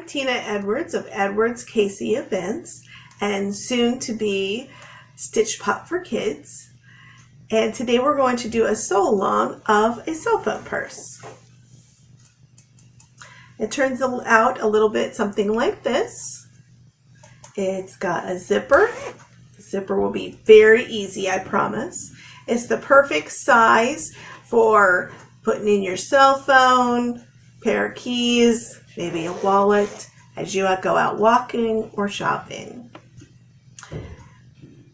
Tina Edwards of Edwards Casey Events and soon to be Stitch Pop for Kids. And today we're going to do a sew along of a cell phone purse. It turns out a little bit something like this. It's got a zipper. The zipper will be very easy, I promise. It's the perfect size for putting in your cell phone, pair of keys, maybe a wallet as you go out walking or shopping.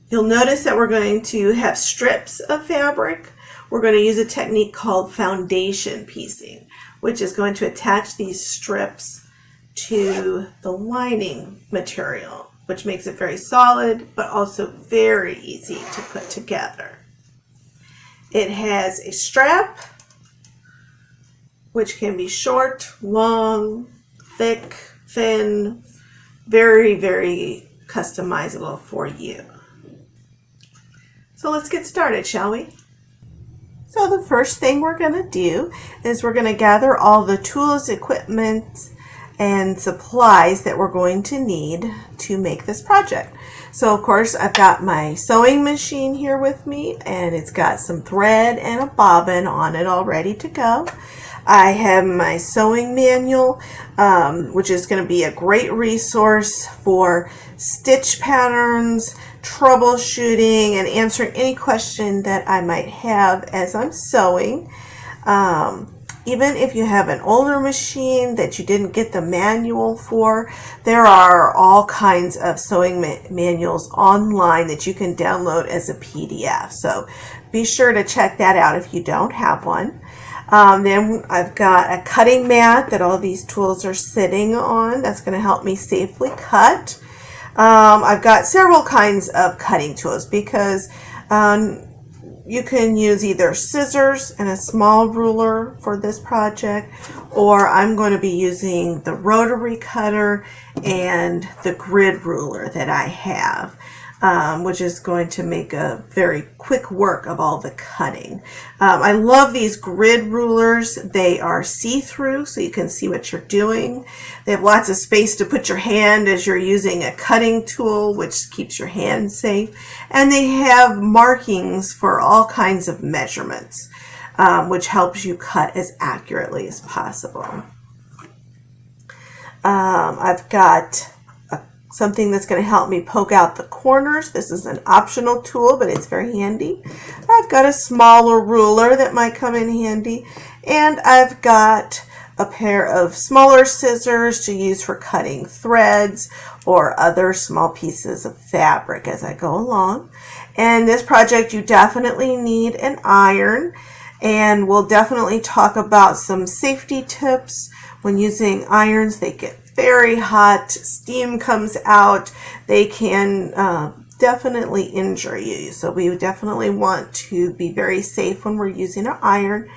You'll notice that we're going to have strips of fabric. We're going to use a technique called foundation piecing, which is going to attach these strips to the lining material, which makes it very solid, but also very easy to put together. It has a strap, which can be short, long, thick, thin, very, very customizable for you. So let's get started, shall we? So the first thing we're going to do is we're going to gather all the tools, equipment, and supplies that we're going to need to make this project. So of course I've got my sewing machine here with me, and it's got some thread and a bobbin on it all ready to go. I have my sewing manual, which is going to be a great resource for stitch patterns, troubleshooting, and answering any question that I might have as I'm sewing. Even if you have an older machine that you didn't get the manual for, there are all kinds of sewing manuals online that you can download as a PDF. So be sure to check that out if you don't have one. Then I've got a cutting mat that all these tools are sitting on. That's going to help me safely cut. I've got several kinds of cutting tools because you can use either scissors and a small ruler for this project, or I'm going to be using the rotary cutter and the grid ruler that I have. Which is going to make a very quick work of all the cutting. I love these grid rulers. They are see-through, so you can see what you're doing. They have lots of space to put your hand as you're using a cutting tool, which keeps your hand safe. And they have markings for all kinds of measurements, which helps you cut as accurately as possible. I've got something that's going to help me poke out the corners. This is an optional tool, but it's very handy. I've got a smaller ruler that might come in handy, and I've got a pair of smaller scissors to use for cutting threads or other small pieces of fabric as I go along. And this project, you definitely need an iron, and we'll definitely talk about some safety tips when using irons. They get very hot, steam comes out, they can definitely injure you. So we definitely want to be very safe when we're using an iron,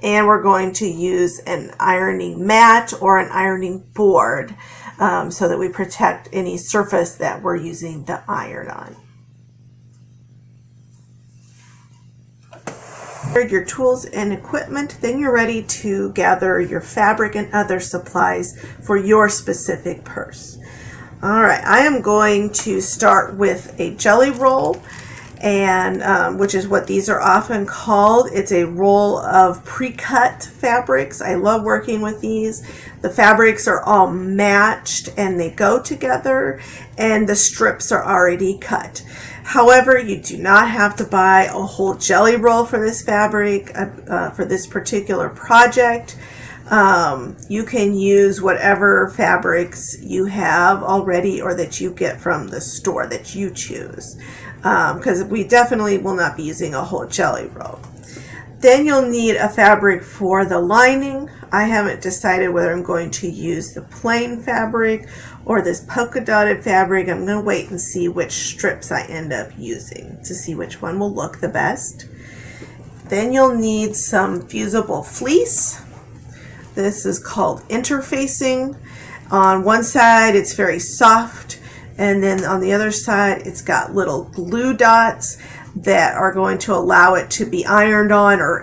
and we're going to use an ironing mat or an ironing board so that we protect any surface that we're using the iron on. Your tools and equipment, then you're ready to gather your fabric and other supplies for your specific purse. All right, I am going to start with a jelly roll, and which is what these are often called. It's a roll of pre-cut fabrics. I love working with these. The fabrics are all matched and they go together, and the strips are already cut. However, you do not have to buy a whole jelly roll for this fabric, for this particular project. You can use whatever fabrics you have already or that you get from the store that you choose, because we definitely will not be using a whole jelly roll. Then you'll need a fabric for the lining. I haven't decided whether I'm going to use the plain fabric or this polka dotted fabric. I'm going to wait and see which strips I end up using to see which one will look the best. Then you'll need some fusible fleece. This is called interfacing. On one side it's very soft, and then on the other side it's got little glue dots that are going to allow it to be ironed on or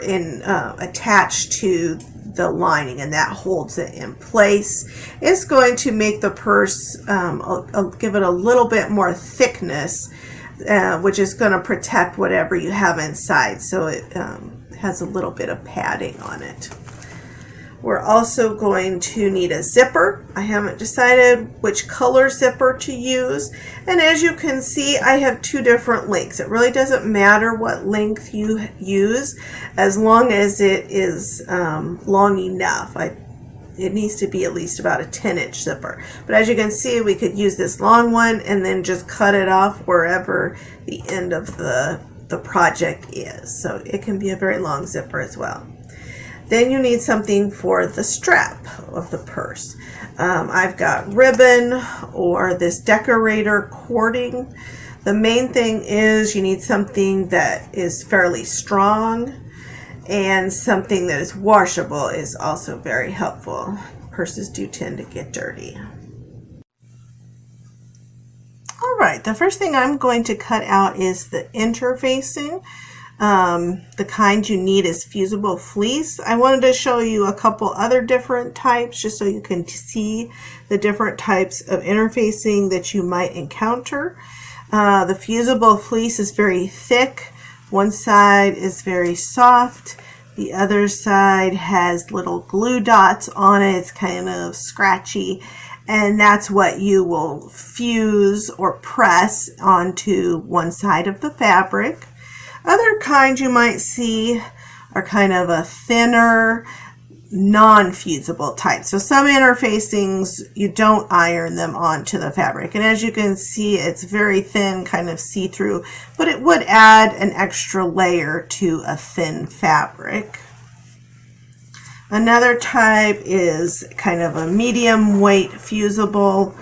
attached to the lining, and that holds it in place. It's going to make the purse, give it a little bit more thickness, which is going to protect whatever you have inside, so it has a little bit of padding on it. We're also going to need a zipper. I haven't decided which color zipper to use. And as you can see, I have two different lengths. It really doesn't matter what length you use as long as it is long enough. It needs to be at least about a 10-inch zipper. But as you can see, we could use this long one and then just cut it off wherever the end of the project is. So it can be a very long zipper as well. Then you need something for the strap of the purse. I've got ribbon or this decorator cording. The main thing is you need something that is fairly strong, and something that is washable is also very helpful. Purses do tend to get dirty. All right, the first thing I'm going to cut out is the interfacing. The kind you need is fusible fleece. I wanted to show you a couple other different types just so you can see the different types of interfacing that you might encounter. The fusible fleece is very thick. One side is very soft. The other side has little glue dots on it. It's kind of scratchy. And that's what you will fuse or press onto one side of the fabric. Other kinds you might see are kind of a thinner, non-fusible type. So some interfacings, you don't iron them onto the fabric. And as you can see, it's very thin, kind of see-through, but it would add an extra layer to a thin fabric. Another type is kind of a medium weight fusible.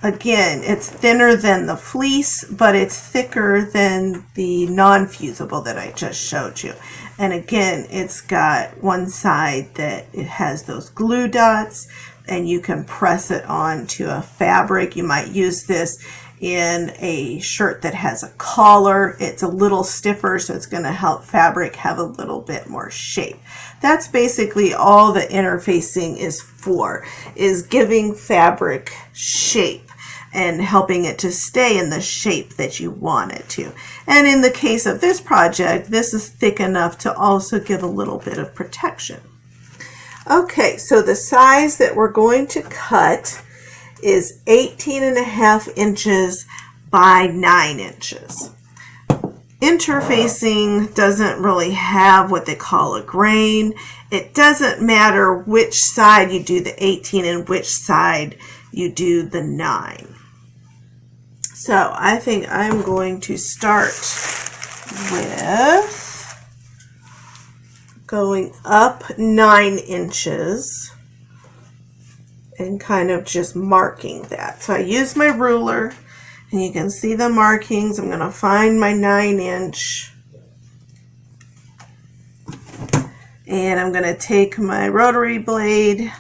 Again, it's thinner than the fleece, but it's thicker than the non-fusible that I just showed you. And again, it's got one side that it has those glue dots, and you can press it onto a fabric. You might use this in a shirt that has a collar. It's a little stiffer, so it's going to help fabric have a little bit more shape. That's basically all the interfacing is for, is giving fabric shape and helping it to stay in the shape that you want it to. And in the case of this project, this is thick enough to also give a little bit of protection. Okay, so the size that we're going to cut is 18.5 inches by 9 inches. Interfacing doesn't really have what they call a grain. It doesn't matter which side you do the 18 and which side you do the 9. So I think I'm going to start with going up 9 inches and kind of just marking that. So I use my ruler and you can see the markings. I'm going to find my 9-inch and I'm going to take my rotary blade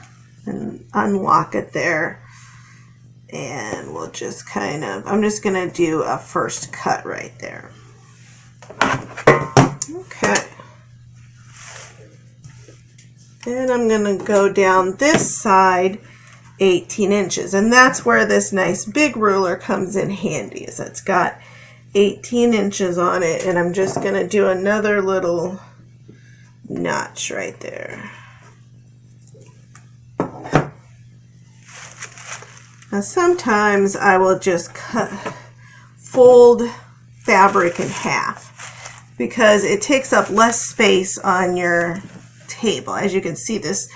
and unlock it there. And we'll just kind of, I'm just going to do a first cut right there. Okay. And I'm going to go down this side 18 inches. And that's where this nice big ruler comes in handy, is it's got 18 inches on it. And I'm just going to do another little notch right there. Now sometimes I will just fold fabric in half because it takes up less space on your table. As you can see, this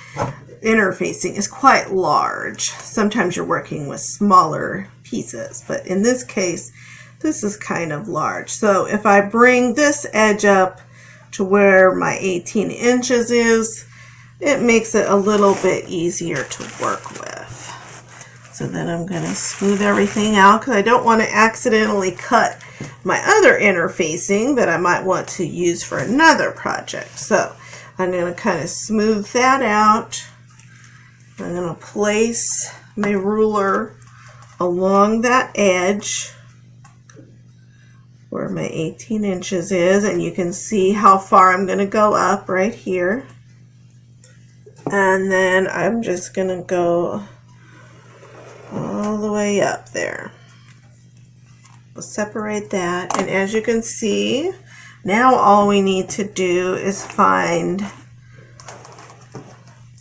interfacing is quite large. Sometimes you're working with smaller pieces, but in this case, this is kind of large. So if I bring this edge up to where my 18 inches is, it makes it a little bit easier to work with. So then I'm going to smooth everything out because I don't want to accidentally cut my other interfacing that I might want to use for another project. So I'm going to kind of smooth that out. I'm going to place my ruler along that edge where my 18 inches is, and you can see how far I'm going to go up right here. And then I'm just going to go all the way up there. We'll separate that, and as you can see, now all we need to do is find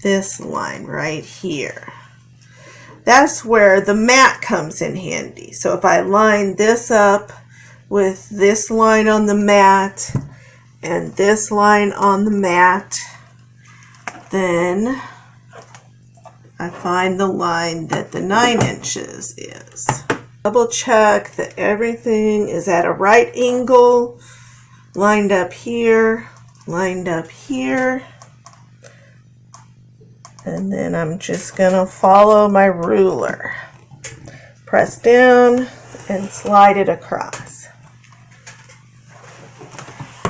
this line right here. That's where the mat comes in handy. So if I line this up with this line on the mat and this line on the mat, then I find the line that the 9 inches is. Double check that everything is at a right angle, lined up here, lined up here. And then I'm just gonna follow my ruler. Press down and slide it across.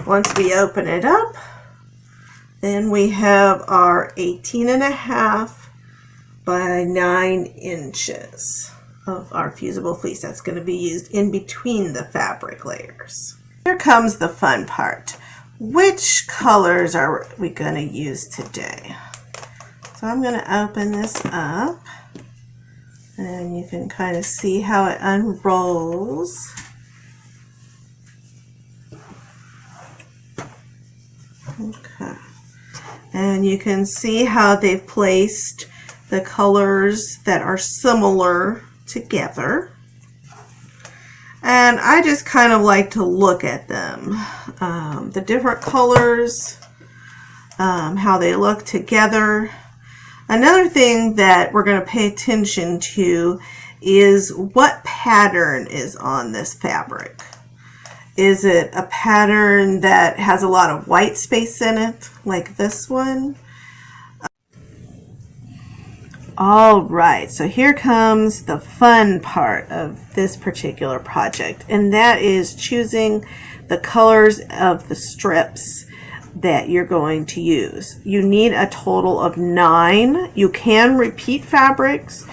Once we open it up, then we have our 18.5 by 9 inches of our fusible fleece. That's going to be used in between the fabric layers. Here comes the fun part. Which colors are we going to use today? So I'm going to open this up, and you can kind of see how it unrolls. Okay. And you can see how they've placed the colors that are similar together. And I just kind of like to look at them. The different colors, how they look together. Another thing that we're going to pay attention to is what pattern is on this fabric. Is it a pattern that has a lot of white space in it, like this one? All right, so here comes the fun part of this particular project, and that is choosing the colors of the strips that you're going to use. You need a total of 9. You can repeat fabrics.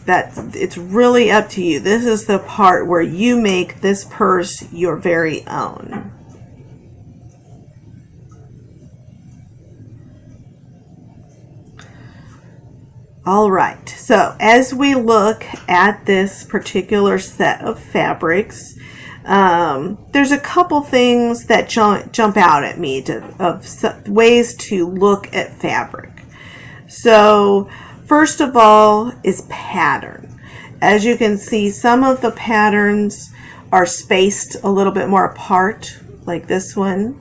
It's really up to you. This is the part where you make this purse your very own. All right, so as we look at this particular set of fabrics, there's a couple things that jump out at me of ways to look at fabric. So first of all is pattern. As you can see, some of the patterns are spaced a little bit more apart, like this one.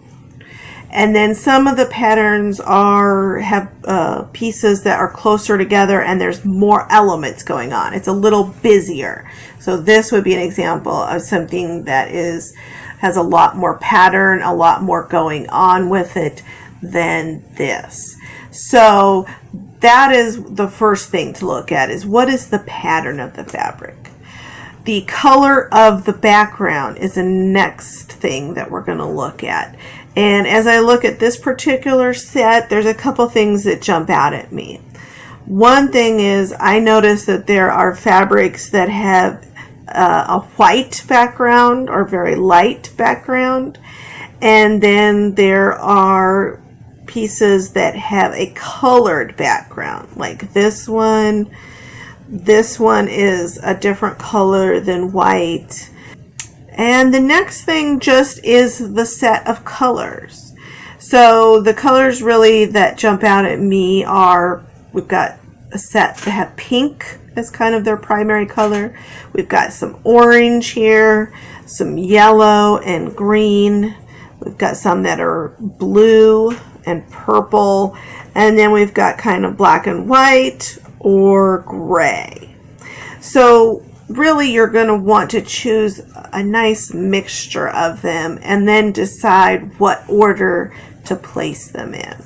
And then some of the patterns have pieces that are closer together and there's more elements going on. It's a little busier. So this would be an example of something that has a lot more pattern, a lot more going on with it than this. So that is the first thing to look at, is what is the pattern of the fabric. The color of the background is the next thing that we're going to look at. And as I look at this particular set, there's a couple things that jump out at me. One thing is I notice that there are fabrics that have a white background or very light background. And then there are pieces that have a colored background, like this one. This one is a different color than white. And the next thing just is the set of colors. So the colors really that jump out at me are, we've got a set that have pink as kind of their primary color. We've got some orange here, some yellow and green. We've got some that are blue and purple. And then we've got kind of black and white or gray. So really you're going to want to choose a nice mixture of them and then decide what order to place them in.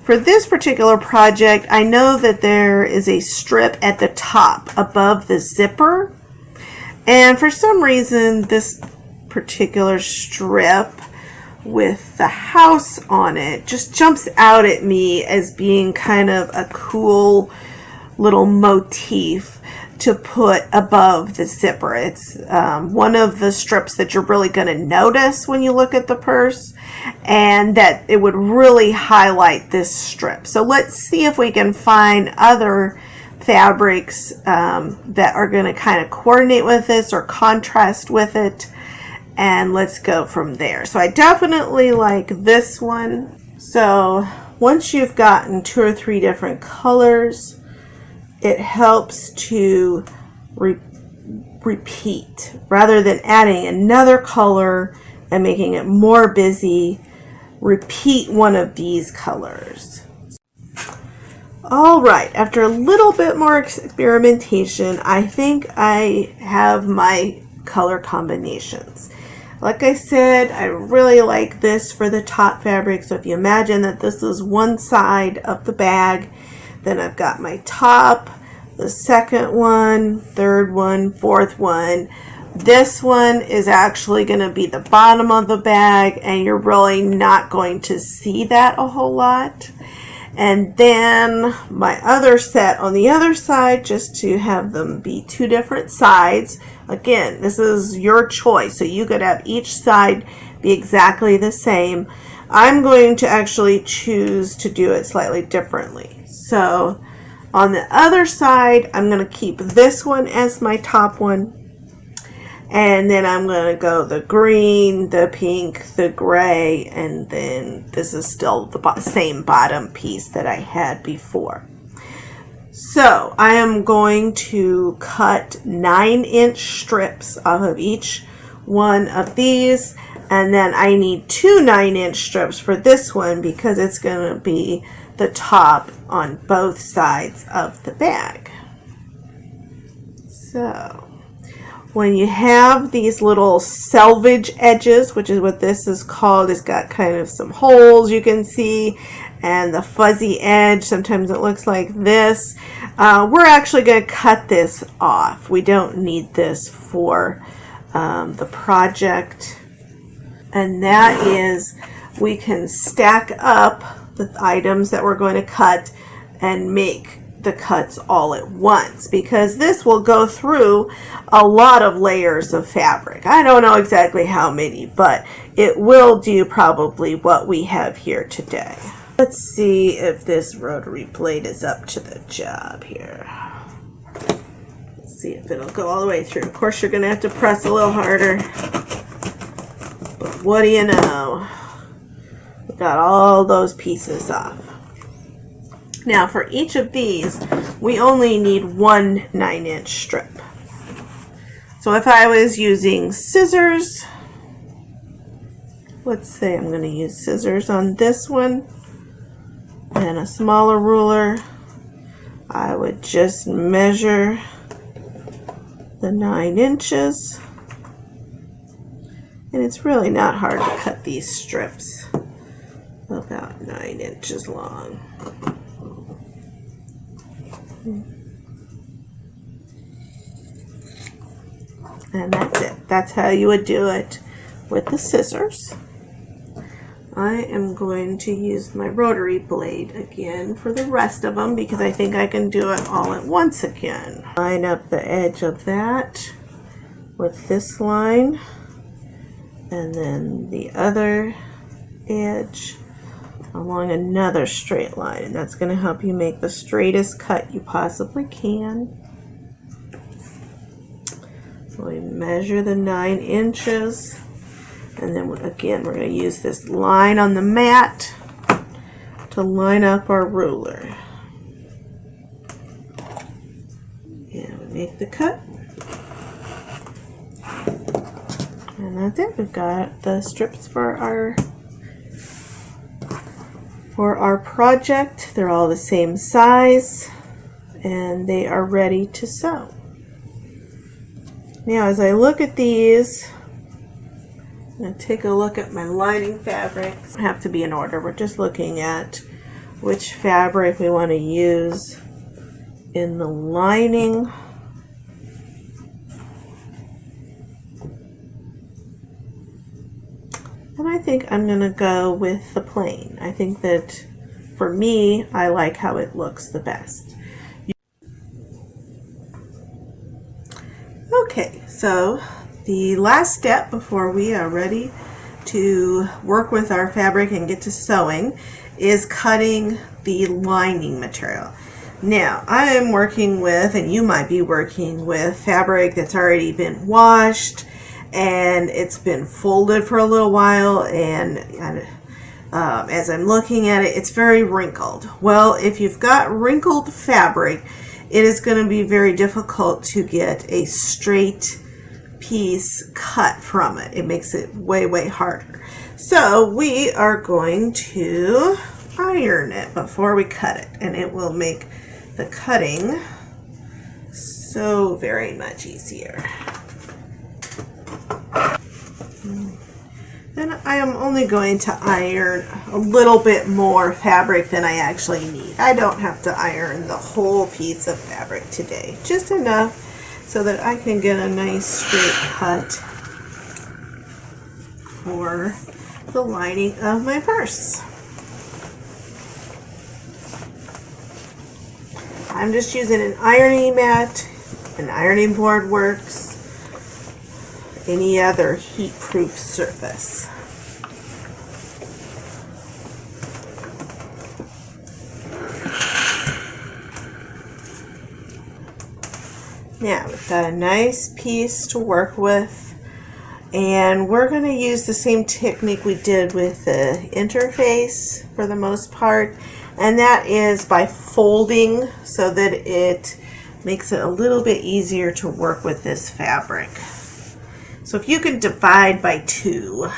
For this particular project, I know that there is a strip at the top above the zipper, and for some reason this particular strip with the house on it just jumps out at me as being kind of a cool little motif to put above the zipper. It's one of the strips that you're really going to notice when you look at the purse, and that it would really highlight this strip. So let's see if we can find other fabrics that are going to kind of coordinate with this or contrast with it, and let's go from there. So I definitely like this one. So once you've gotten 2 or 3 different colors, it helps to repeat rather than adding another color and making it more busy. Repeat one of these colors. All right, after a little bit more experimentation, I think I have my color combinations. Like I said, I really like this for the top fabric. So if you imagine that this is one side of the bag, then I've got my top, the second one, third one, fourth one. This one is actually going to be the bottom of the bag, and you're really not going to see that a whole lot. And then my other set on the other side, just to have them be 2 different sides. Again, this is your choice, so you could have each side be exactly the same. I'm going to actually choose to do it slightly differently. So on the other side, I'm going to keep this one as my top one. And then I'm going to go the green, the pink, the gray, and then this is still the same bottom piece that I had before. So I am going to cut 9-inch strips off of each one of these. And then I need 2 9-inch strips for this one because it's going to be the top on both sides of the bag. So when you have these little selvage edges, which is what this is called, it's got kind of some holes you can see, and the fuzzy edge, sometimes it looks like this. We're actually going to cut this off. We don't need this for the project. And that is, we can stack up the items that we're going to cut and make the cuts all at once, because this will go through a lot of layers of fabric. I don't know exactly how many, but it will do probably what we have here today. Let's see if this rotary plate is up to the job here. Let's see if it'll go all the way through. Of course, you're going to have to press a little harder, but what do you know? We got all those pieces off. Now for each of these, we only need 1 9-inch strip. So if I was using scissors, let's say I'm going to use scissors on this one and a smaller ruler, I would just measure the 9 inches. And it's really not hard to cut these strips about 9 inches long. And that's it. That's how you would do it with the scissors. I am going to use my rotary blade again for the rest of them because I think I can do it all at once again. Line up the edge of that with this line, and then the other edge along another straight line, and that's going to help you make the straightest cut you possibly can. So we measure the 9 inches, and then again we're going to use this line on the mat to line up our ruler. And we make the cut, and that's it. We've got the strips for our project. They're all the same size and they are ready to sew. Now as I look at these, I'm going to take a look at my lining fabrics. They have to be in order. We're just looking at which fabric we want to use in the lining. And I think I'm going to go with the plain. I think that for me, I like how it looks the best. Okay, so the last step before we are ready to work with our fabric and get to sewing is cutting the lining material. Now, I am working with, and you might be working with, fabric that's already been washed and it's been folded for a little while, and as I'm looking at it, it's very wrinkled. Well, if you've got wrinkled fabric, it is going to be very difficult to get a straight piece cut from it. It makes it way, way harder. So we are going to iron it before we cut it, and it will make the cutting so very much easier. Then I am only going to iron a little bit more fabric than I actually need. I don't have to iron the whole piece of fabric today, just enough so that I can get a nice straight cut for the lining of my purse. I'm just using an ironing mat. An ironing board works. Any other heat-proof surface. Now we've got a nice piece to work with, and we're going to use the same technique we did with the interface for the most part, and that is by folding so that it makes it a little bit easier to work with this fabric. So if you can divide by 2,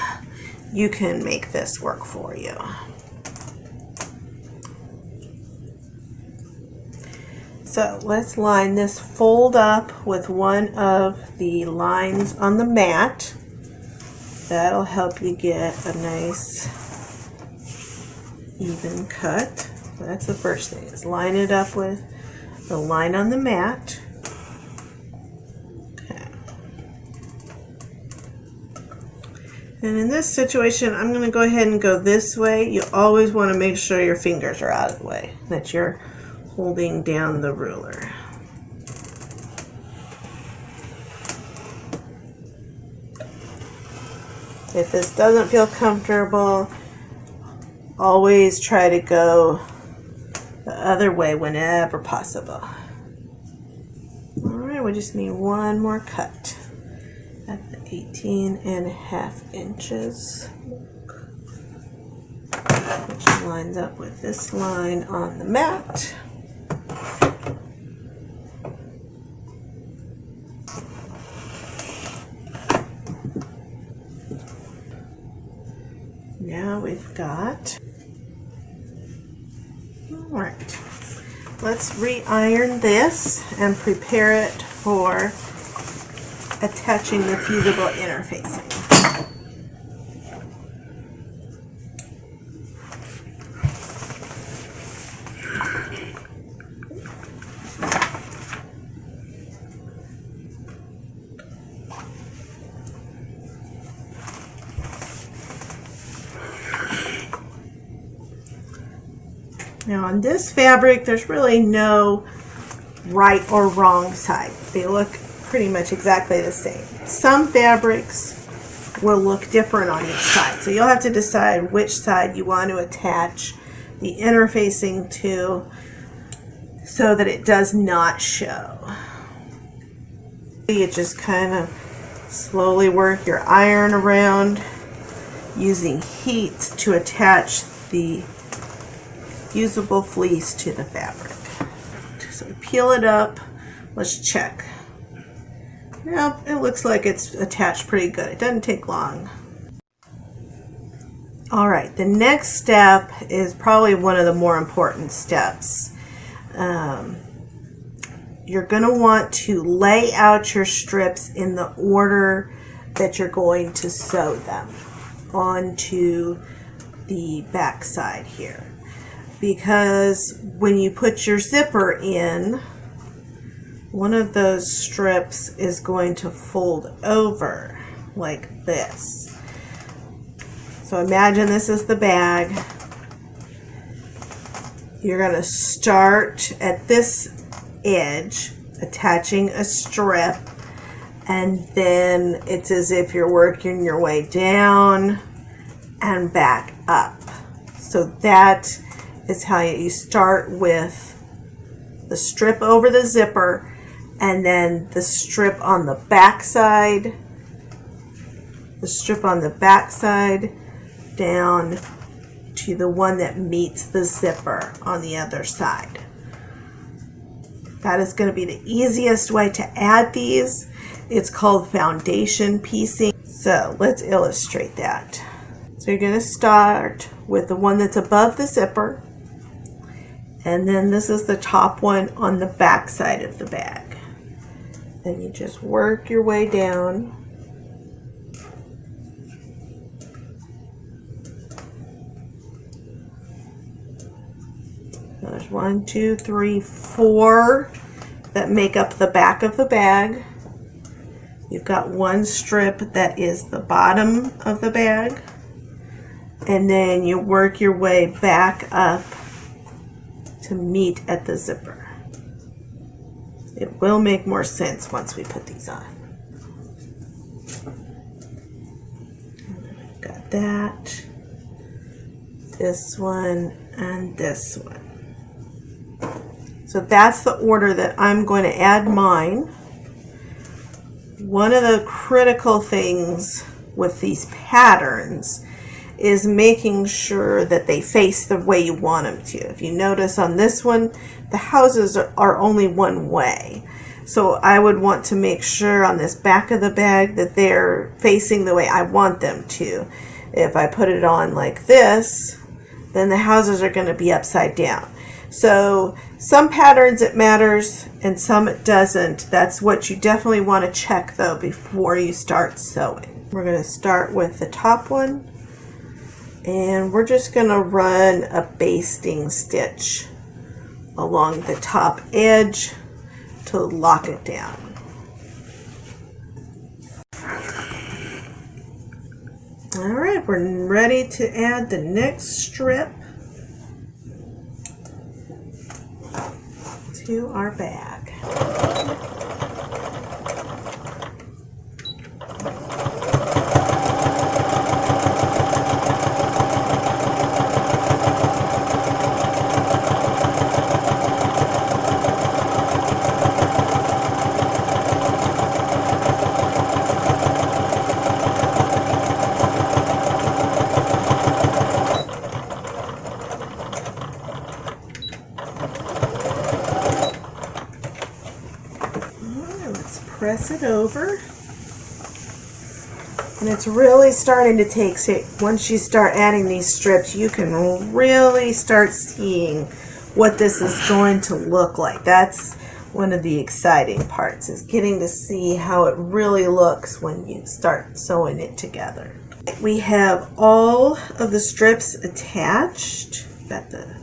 you can make this work for you. So let's line this fold up with one of the lines on the mat. That'll help you get a nice even cut. So that's the first thing, is line it up with the line on the mat. And in this situation, I'm going to go ahead and go this way. You always want to make sure your fingers are out of the way, that you're holding down the ruler. If this doesn't feel comfortable, always try to go the other way whenever possible. All right, we just need one more cut at the 18.5 inches, which lines up with this line on the mat. Now we've got, all right, let's re-iron this and prepare it for attaching the fusible interfacing. Now on this fabric, there's really no right or wrong side. They look pretty much exactly the same. Some fabrics will look different on each side, so you'll have to decide which side you want to attach the interfacing to so that it does not show. You just kind of slowly work your iron around using heat to attach the fusible fleece to the fabric. So peel it up. Let's check. Yep, it looks like it's attached pretty good. It doesn't take long. All right, the next step is probably one of the more important steps. You're going to want to lay out your strips in the order that you're going to sew them onto the back side here. Because when you put your zipper in, one of those strips is going to fold over like this. So imagine this is the bag. You're going to start at this edge, attaching a strip, and then it's as if you're working your way down and back up. So that is how you start with the strip over the zipper, and then the strip on the back side, down to the one that meets the zipper on the other side. That is going to be the easiest way to add these. It's called foundation piecing. So let's illustrate that. So you're going to start with the one that's above the zipper, and then this is the top one on the back side of the bag. Then you just work your way down. There's 1, 2, 3, 4 that make up the back of the bag. You've got one strip that is the bottom of the bag, and then you work your way back up to meet at the zipper. It will make more sense once we put these on. I've got that, this one, and this one. So that's the order that I'm going to add mine. One of the critical things with these patterns is making sure that they face the way you want them to. If you notice on this one, the houses are only one way. So I would want to make sure on this back of the bag that they're facing the way I want them to. If I put it on like this, then the houses are going to be upside down. So some patterns it matters and some it doesn't. That's what you definitely want to check though before you start sewing. We're going to start with the top one, and we're just going to run a basting stitch along the top edge to lock it down. All right, we're ready to add the next strip to our bag. Press it over, and it's really starting to take shape. Once you start adding these strips, you can really start seeing what this is going to look like. That's one of the exciting parts, is getting to see how it really looks when you start sewing it together. We have all of the strips attached. Got the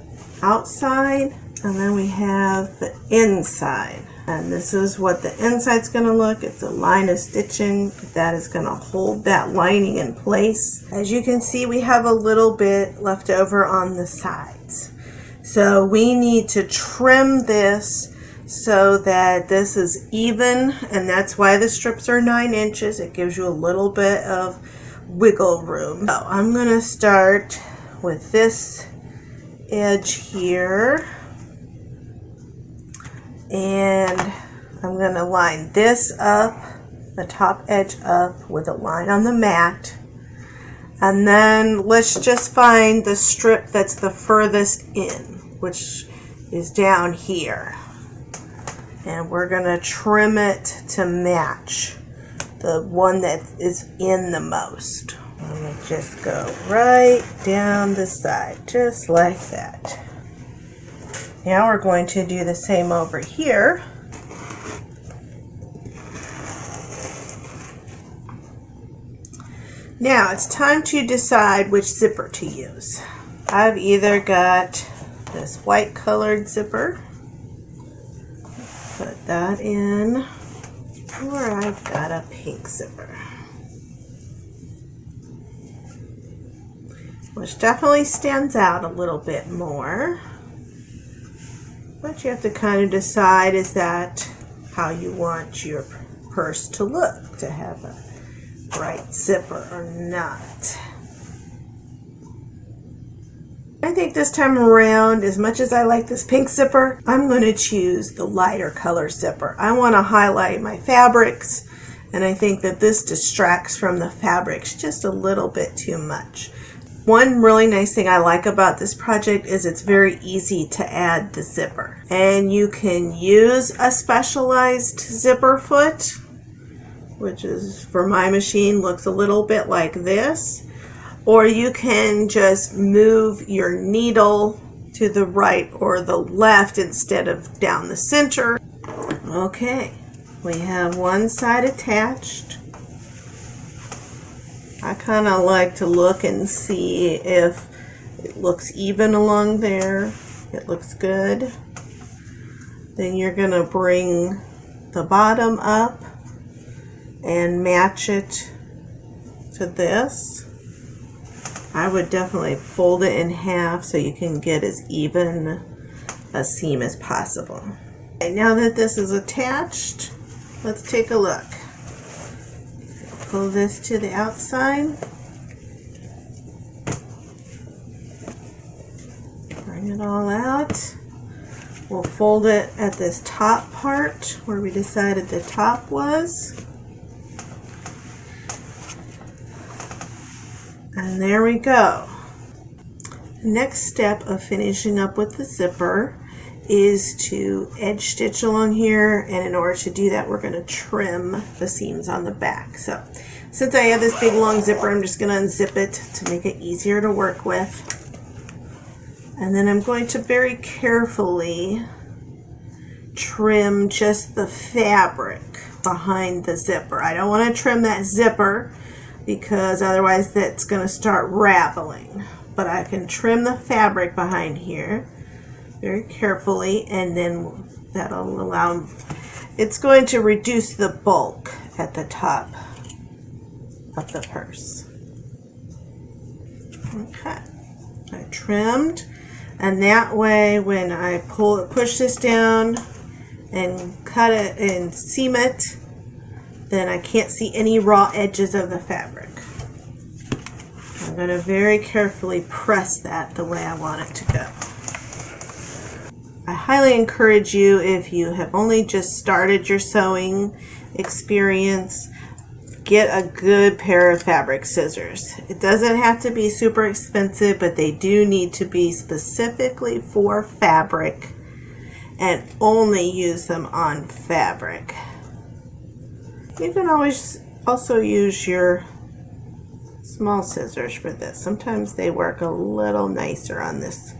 outside, and then we have the inside. And this is what the inside's going to look. It's a line of stitching that is going to hold that lining in place. As you can see, we have a little bit left over on the sides. So we need to trim this so that this is even, and that's why the strips are 9 inches. It gives you a little bit of wiggle room. So I'm going to start with this edge here. And I'm going to line this up, the top edge up with a line on the mat. And then let's just find the strip that's the furthest in, which is down here. And we're going to trim it to match the one that is in the most. I'm going to just go right down the side, just like that. Now we're going to do the same over here. Now it's time to decide which zipper to use. I've either got this white colored zipper, put that in, or I've got a pink zipper, which definitely stands out a little bit more. But you have to kind of decide, is that how you want your purse to look, to have a bright zipper or not. I think this time around, as much as I like this pink zipper, I'm going to choose the lighter color zipper. I want to highlight my fabrics, and I think that this distracts from the fabrics just a little bit too much. One really nice thing I like about this project is it's very easy to add the zipper. And you can use a specialized zipper foot, which is, for my machine, looks a little bit like this. Or you can just move your needle to the right or the left instead of down the center. Okay, we have one side attached. I kind of like to look and see if it looks even along there. It looks good. Then you're going to bring the bottom up and match it to this. I would definitely fold it in half so you can get as even a seam as possible. Okay, now that this is attached, let's take a look. Pull this to the outside. Bring it all out. We'll fold it at this top part where we decided the top was. And there we go. The next step of finishing up with the zipper is to edge stitch along here, and in order to do that we're going to trim the seams on the back. So since I have this big long zipper, I'm just going to unzip it to make it easier to work with. And then I'm going to very carefully trim just the fabric behind the zipper. I don't want to trim that zipper because otherwise that's going to start raveling. But I can trim the fabric behind here very carefully, and then that'll allow, it's going to reduce the bulk at the top of the purse. Okay, I trimmed, and that way when I push this down and cut it and seam it, then I can't see any raw edges of the fabric. I'm going to very carefully press that the way I want it to go. I highly encourage you, if you have only just started your sewing experience, get a good pair of fabric scissors. It doesn't have to be super expensive, but they do need to be specifically for fabric and only use them on fabric. You can always also use your small scissors for this. Sometimes they work a little nicer on this.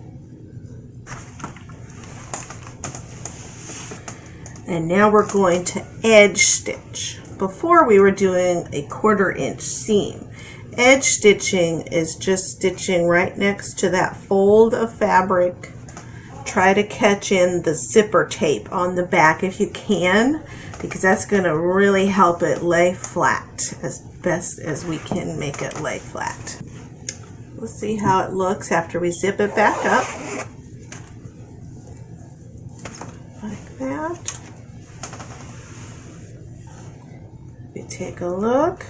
And now we're going to edge stitch. Before we were doing a 1/4 inch seam. Edge stitching is just stitching right next to that fold of fabric. Try to catch in the zipper tape on the back if you can, because that's going to really help it lay flat as best as we can make it lay flat. Let's see how it looks after we zip it back up. Like that. We take a look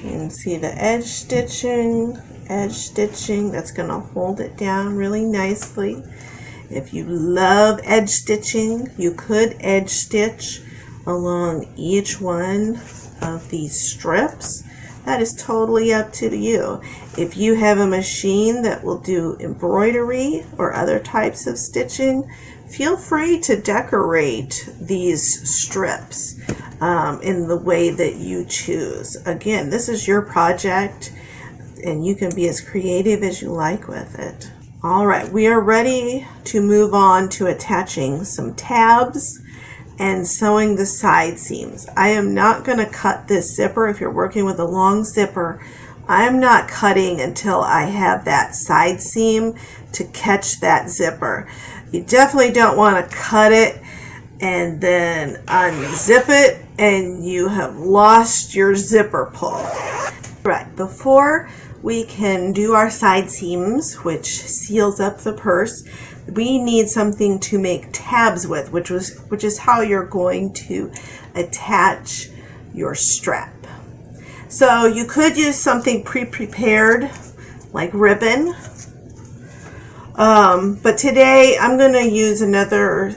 and see the edge stitching, that's going to hold it down really nicely. If you love edge stitching, you could edge stitch along each one of these strips. That is totally up to you. If you have a machine that will do embroidery or other types of stitching, feel free to decorate these strips in the way that you choose. Again, this is your project and you can be as creative as you like with it. All right, we are ready to move on to attaching some tabs and sewing the side seams. I am not going to cut this zipper. If you're working with a long zipper, I'm not cutting until I have that side seam to catch that zipper. You definitely don't want to cut it and then unzip it and you have lost your zipper pull. Right, before we can do our side seams, which seals up the purse. We need something to make tabs with, which is how you're going to attach your strap. So you could use something pre-prepared like ribbon, but today I'm going to use another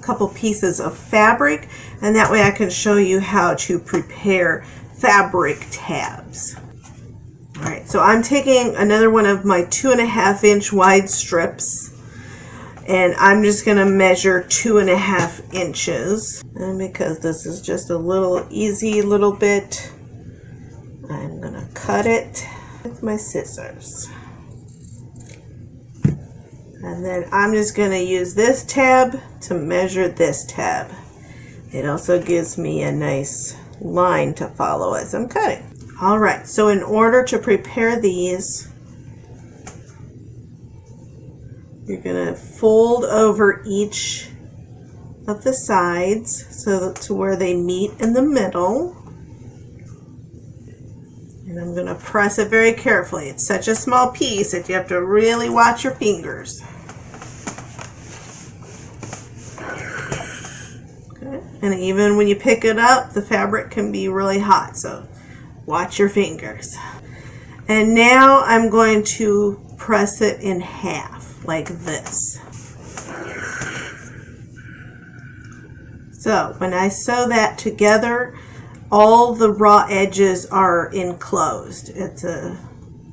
couple pieces of fabric, and that way I can show you how to prepare fabric tabs. All right, so I'm taking another one of my 2.5 inch wide strips, and I'm just going to measure 2.5 inches. And because this is just a little easy little bit, I'm going to cut it with my scissors. And then I'm just going to use this tab to measure this tab. It also gives me a nice line to follow as I'm cutting. All right, so in order to prepare these, you're going to fold over each of the sides so that to where they meet in the middle. And I'm going to press it very carefully. It's such a small piece that you have to really watch your fingers. Okay. And even when you pick it up, the fabric can be really hot, so watch your fingers. And now I'm going to press it in half like this. So when I sew that together, all the raw edges are enclosed. And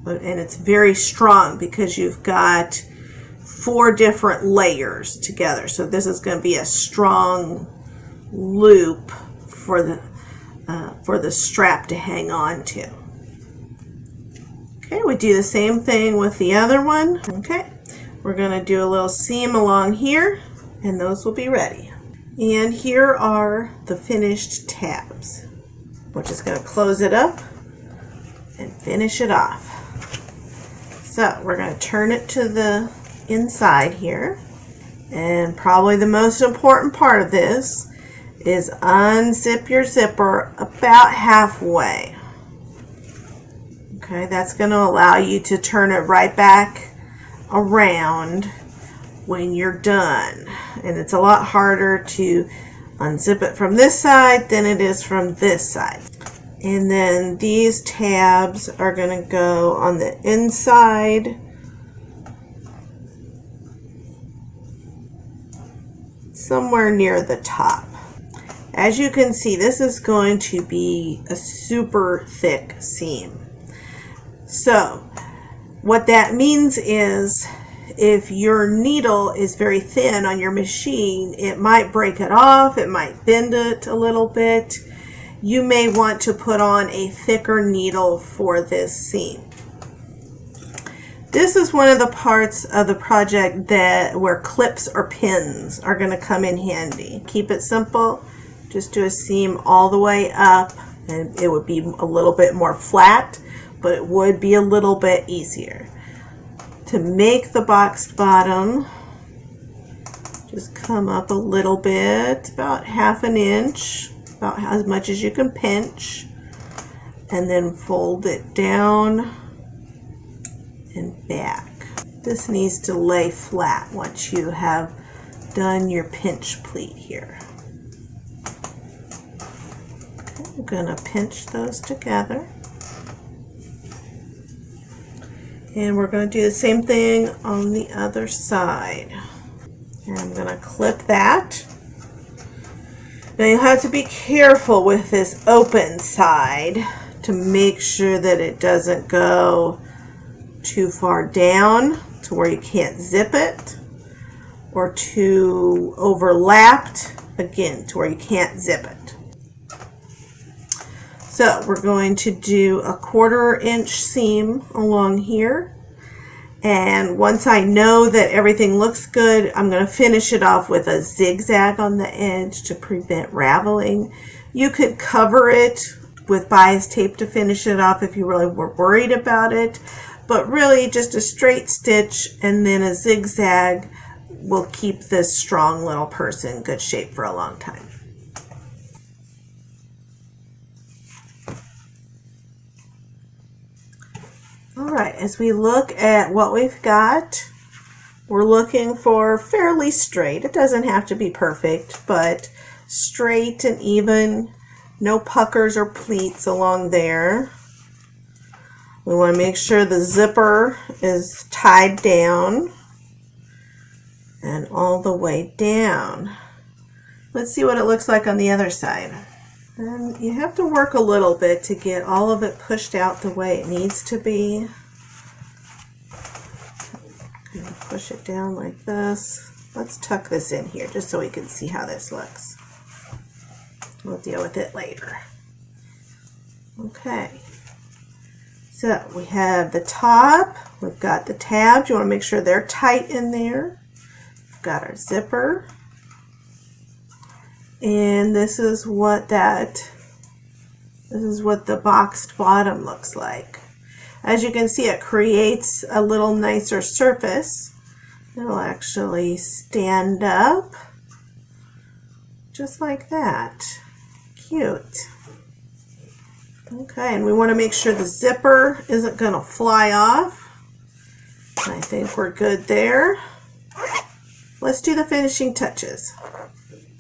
it's very strong because you've got 4 different layers together. So this is going to be a strong loop for the strap to hang on to. Okay, we do the same thing with the other one. Okay, we're going to do a little seam along here, and those will be ready. And here are the finished tabs. We're just going to close it up and finish it off. So we're going to turn it to the inside here. And probably the most important part of this is unzip your zipper about halfway. Okay, that's going to allow you to turn it right back around when you're done. And it's a lot harder to unzip it from this side than it is from this side. And then these tabs are going to go on the inside somewhere near the top. As you can see, this is going to be a super thick seam. So what that means is if your needle is very thin on your machine, it might break it off, it might bend it a little bit. You may want to put on a thicker needle for this seam. This is one of the parts of the project where clips or pins are going to come in handy. Keep it simple. Just do a seam all the way up, and it would be a little bit more flat, but it would be a little bit easier. To make the boxed bottom, just come up a little bit, about 1/2 inch, about as much as you can pinch, and then fold it down and back. This needs to lay flat once you have done your pinch pleat here. Okay, I'm going to pinch those together. And we're going to do the same thing on the other side. And I'm going to clip that. Now you have to be careful with this open side to make sure that it doesn't go too far down to where you can't zip it, or too overlapped, again, to where you can't zip it. So we're going to do a 1/4 inch seam along here. And once I know that everything looks good, I'm going to finish it off with a zigzag on the edge to prevent raveling. You could cover it with bias tape to finish it off if you really were worried about it. But really just a straight stitch and then a zigzag will keep this strong little purse in good shape for a long time. All right, as we look at what we've got, we're looking for fairly straight. It doesn't have to be perfect, but straight and even, no puckers or pleats along there. We want to make sure the zipper is tied down and all the way down. Let's see what it looks like on the other side. And you have to work a little bit to get all of it pushed out the way it needs to be. Push it down like this. Let's tuck this in here just so we can see how this looks. We'll deal with it later. Okay. So we have the top, we've got the tabs. You want to make sure they're tight in there. We've got our zipper. And this is what the boxed bottom looks like. As you can see, it creates a little nicer surface. It'll actually stand up just like that. Cute. Okay, and we want to make sure the zipper isn't going to fly off. I think we're good there. Let's do the finishing touches.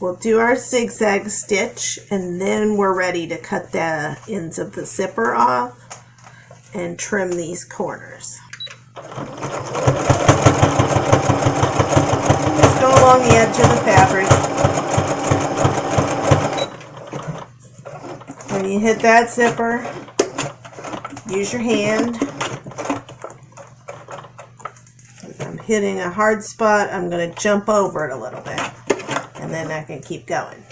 We'll do our zigzag stitch, and then we're ready to cut the ends of the zipper off and trim these corners. Just go along the edge of the fabric. When you hit that zipper, use your hand. If I'm hitting a hard spot, I'm going to jump over it a little bit, and then I can keep going.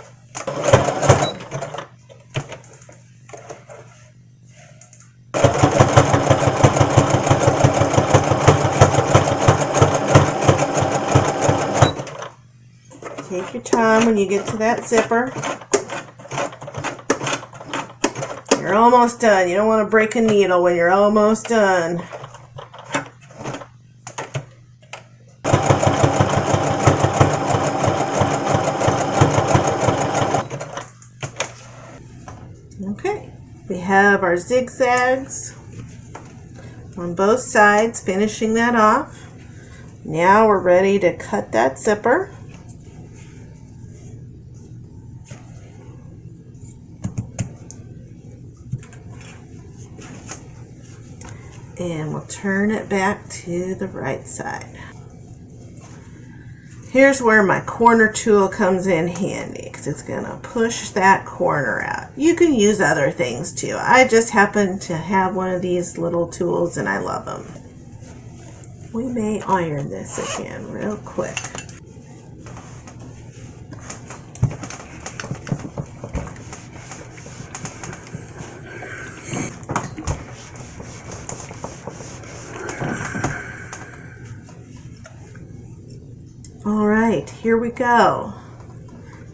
Take your time when you get to that zipper. You're almost done. You don't want to break a needle when you're almost done. Okay, we have our zigzags on both sides, finishing that off. Now we're ready to cut that zipper. And we'll turn it back to the right side. Here's where my corner tool comes in handy, because it's going to push that corner out. You can use other things too. I just happen to have one of these little tools and I love them. We may iron this again real quick. All right, here we go.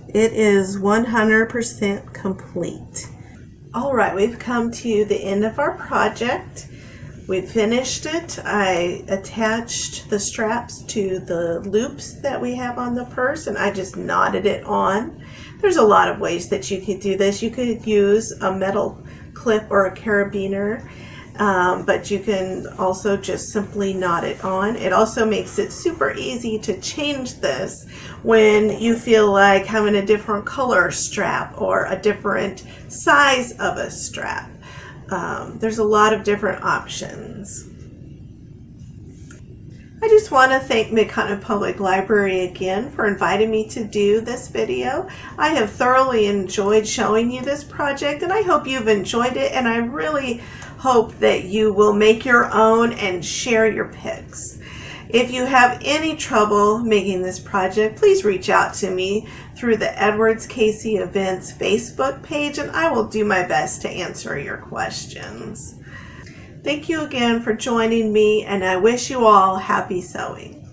It is 100% complete. All right, we've come to the end of our project. We finished it. I attached the straps to the loops that we have on the purse, and I just knotted it on. There's a lot of ways that you could do this. You could use a metal clip or a carabiner. But you can also just simply knot it on. It also makes it super easy to change this when you feel like having a different color strap or a different size of a strap. There's a lot of different options. I just want to thank Mid-Continent Public Library again for inviting me to do this video. I have thoroughly enjoyed showing you this project, and I hope you've enjoyed it, and I really hope that you will make your own and share your pics. If you have any trouble making this project, please reach out to me through the Edwards Casey Events Facebook page, and I will do my best to answer your questions. Thank you again for joining me, and I wish you all happy sewing.